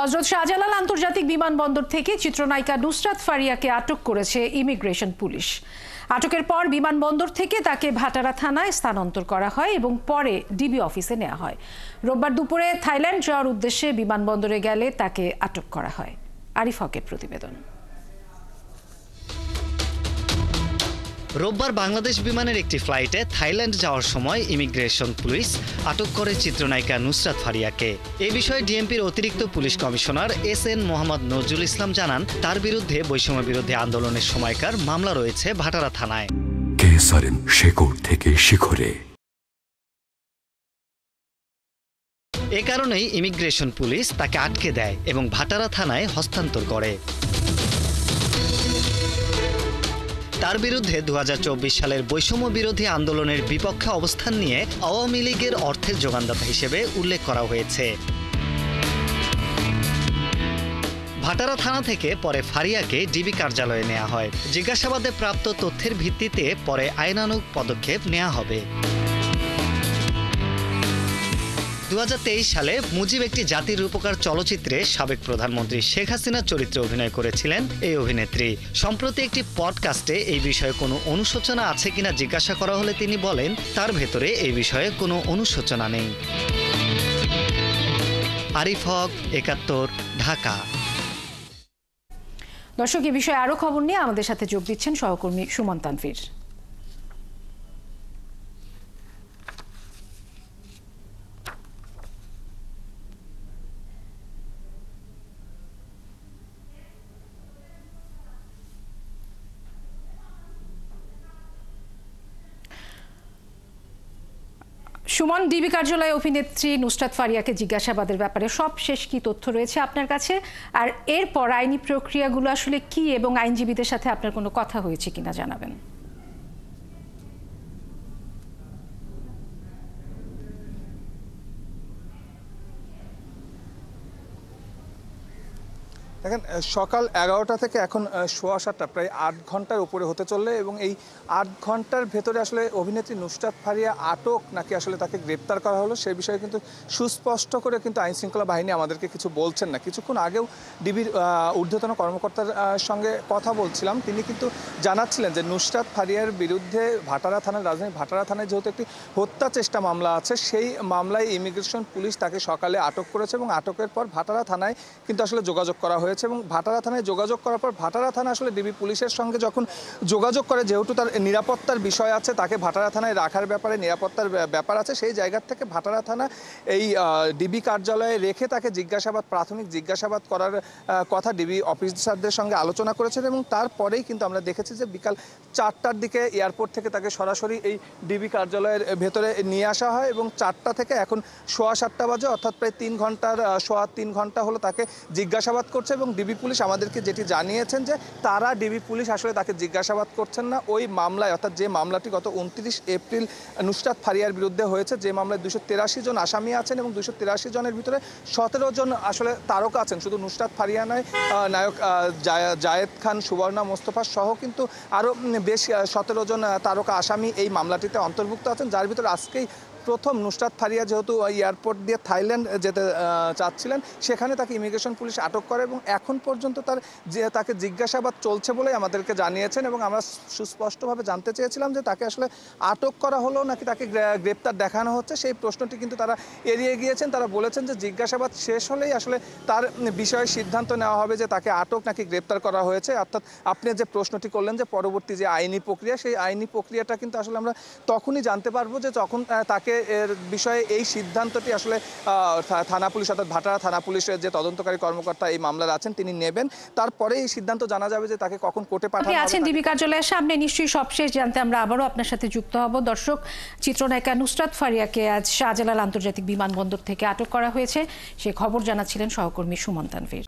হযরত শাহজালাল আন্তর্জাতিক বিমানবন্দর থেকে চিত্রনায়িকা নুসরাত ফারিয়াকে আটক করেছে ইমিগ্রেশন পুলিশ। আটকের পর বিমানবন্দর থেকে তাকে ভাটারা থানায় স্থানান্তর করা হয় এবং পরে ডিবি অফিসে নেওয়া হয়। রোববার দুপুরে থাইল্যান্ড যাওয়ার উদ্দেশ্যে বিমানবন্দরে গেলে তাকে আটক করা হয়। আরিফ হকের প্রতিবেদন। রোববার বাংলাদেশ বিমানের একটি ফ্লাইটে থাইল্যান্ড যাওয়ার সময় ইমিগ্রেশন পুলিশ আটক করে চিত্রনায়িকা নুসরাত ফারিয়াকে। এ বিষয়ে ডিএমপির অতিরিক্ত police commissioner S N. Mohammad Nazrul Islam জানান, তার বিরুদ্ধে বৈষম্য বিরোধী আন্দোলনের সময়কার মামলা রয়েছে ভাটারা থানায়। শেকড় থেকে শিখরে। এ কারণেই ইমিগ্রেশন পুলিশ তাকে আটকে দেয় এবং ভাটারা থানায় হস্তান্তর করে। তার বিরুদ্ধে 2024 সালের বৈষম্য বিরোধী আন্দোলনের বিপক্ষে অবস্থান নিয়ে আওয়ামী লীগের অর্থের যোগানদাতা হিসেবে উল্লেখ করা হয়েছে। ভাটারা থানা থেকে পরে ফারিয়াকে ডিবি কার্যালয়ে নেওয়া হয়। জিজ্ঞাসাবাদে প্রাপ্ত তথ্যের ভিত্তিতে পরে আইনানুগ পদক্ষেপ নেওয়া হবে। 2023 সালে মুজিব একটি জাতির রূপকার চলচ্চিত্রে সাবেক প্রধানমন্ত্রী শেখ হাসিনার চরিত্রে অভিনয় করেছিলেন এই অভিনেত্রী। সম্প্রতি একটি পডকাস্টে এই বিষয়ে কোনো অনুশোচনা আছে কিনা জিজ্ঞাসা করা হলে তিনি বলেন, তার ভেতরে এই বিষয়ে কোনো অনুশোচনা নেই। আরিফ হক, 71, ঢাকা। দর্শক, এই বিষয়ে আরো খবর নিয়ে আমাদের সাথে যোগ দিচ্ছেন সহকর্মী সুমন তানভীর। সুমন, ডিবি কার্যালয়ে অভিনেত্রী নুসরাত ফারিয়াকে জিজ্ঞাসাবাদের ব্যাপারে সবশেষ কি তথ্য রয়েছে আপনার কাছে, আর এরপর আইনি প্রক্রিয়াগুলো আসলে কি এবং আইনজীবীদের সাথে আপনার কোনো কথা হয়েছে কিনা জানাবেন। দেখেন, সকাল 11টা থেকে এখন 7:15 প্রায় 8 ঘন্টার উপরে হতে চললে এবং এই 8 ঘন্টার ভেতরে আসলে অভিনেত্রী নুসরাত ফারিয়া আটক নাকি আসলে তাকে গ্রেপ্তার করা হলো সেই বিষয়ে কিন্তু সুস্পষ্ট করে কিন্তু আইন শৃঙ্খলা বাহিনী আমাদেরকে কিছু বলছেন না। কিছুক্ষণ আগেও ডিবির ঊর্ধ্বতন কর্মকর্তার সঙ্গে কথা বলছিলাম, তিনি কিন্তু জানাচ্ছিলেন যে নুসরাত ফারিয়ার বিরুদ্ধে ভাটারা থানার রাজধানী ভাটারা থানায় যেহেতু একটি হত্যা চেষ্টা মামলা আছে, সেই মামলায় ইমিগ্রেশন পুলিশ তাকে সকালে আটক করেছে এবং আটকের পর ভাটারা থানায় কিন্তু আসলে যোগাযোগ করা হয়েছে এবং ভাটারা থানায় যোগাযোগ করার পর ভাটারা থানা আসলে ডিবি পুলিশের সঙ্গে যখন যোগাযোগ করে, যেহেতু তার নিরাপত্তার বিষয় আছে, তাকে ভাটারা থানায় রাখার ব্যাপারে নিরাপত্তার ব্যাপার আছে, সেই জায়গা থেকে ভাটারা থানা এই ডিবি কার্যালয়ে রেখে তাকে প্রাথমিক জিজ্ঞাসাবাদ করার কথা ডিবি অফিসারদের সঙ্গে আলোচনা করেছেন এবং তারপরেই কিন্তু আমরা দেখেছি যে বিকাল 4টার দিকে এয়ারপোর্ট থেকে তাকে সরাসরি এই ডিবি কার্যালয়ের ভেতরে নিয়ে আসা হয় এবং 4টা থেকে এখন 7:15 বাজে, অর্থাৎ প্রায় 3 ঘন্টা হলো তাকে জিজ্ঞাসাবাদ করছে এবং ডিবি পুলিশ আমাদেরকে যেটি জানিয়েছেন যে তারা ডিবি পুলিশ আসলে তাকে জিজ্ঞাসাবাদ করছেন না। ওই মামলায়, অর্থাৎ যে মামলাটি গত 29 এপ্রিল নুসরাত ফারিয়ার বিরুদ্ধে হয়েছে, যে মামলায় 283 জন আসামি আছেন এবং 283 জনের ভিতরে 17 জন আসলে তারকা আছেন। শুধু নুসরাত ফারিয়া নয়, নায়ক জায়েদ খান, সুবর্ণা মোস্তফা সহ কিন্তু আরও বেশ 17 জন তারকা আসামি এই মামলাটিতে অন্তর্ভুক্ত আছেন, যার ভিতরে আজকেই প্রথম নুসরাত ফারিয়া যেহেতু এয়ারপোর্ট দিয়ে থাইল্যান্ড যেতে চাচ্ছিলেন, সেখানে তাকে ইমিগ্রেশন পুলিশ আটক করে এবং এখন পর্যন্ত তাকে জিজ্ঞাসাবাদ চলছে বলেই আমাদেরকে জানিয়েছেন এবং আমরা সুস্পষ্টভাবে জানতে চেয়েছিলাম যে তাকে আসলে আটক করা হলো নাকি তাকে গ্রেপ্তার দেখানো হচ্ছে, সেই প্রশ্নটি কিন্তু তারা এড়িয়ে গিয়েছেন। তারা বলেছেন যে জিজ্ঞাসাবাদ শেষ হলেই আসলে তার বিষয়ে সিদ্ধান্ত নেওয়া হবে যে তাকে আটক নাকি গ্রেপ্তার করা হয়েছে। অর্থাৎ আপনি যে প্রশ্নটি করলেন যে পরবর্তী যে আইনি প্রক্রিয়া, সেই আইনি প্রক্রিয়াটা কিন্তু আসলে আমরা তখনই জানতে পারবো যে তখন তাকে এর বিষয়ে এই সিদ্ধান্তটি আসলে থানা পুলিশ, অর্থাৎ ভাটারা থানা পুলিশের যে তদন্তকারী কর্মকর্তা এই মামলার আছেন তিনি নেবেন। তারপরে এই সিদ্ধান্ত জানা যাবে যে তাকে কখন কোর্টে পাঠানো হবে। আছেন ডিবি কার্যালয়ের সামনে, নিশ্চয়ই সবশেষ জানতে আমরা আবারও আপনার সাথে যুক্ত হব। দর্শক, চিত্রনায়িকা নুসরাত ফারিয়াকে আজ শাহজালাল আন্তর্জাতিক বিমানবন্দর থেকে আটক করা হয়েছে, সে খবর জানাচ্ছিলেন সহকর্মী সুমন তানভীর।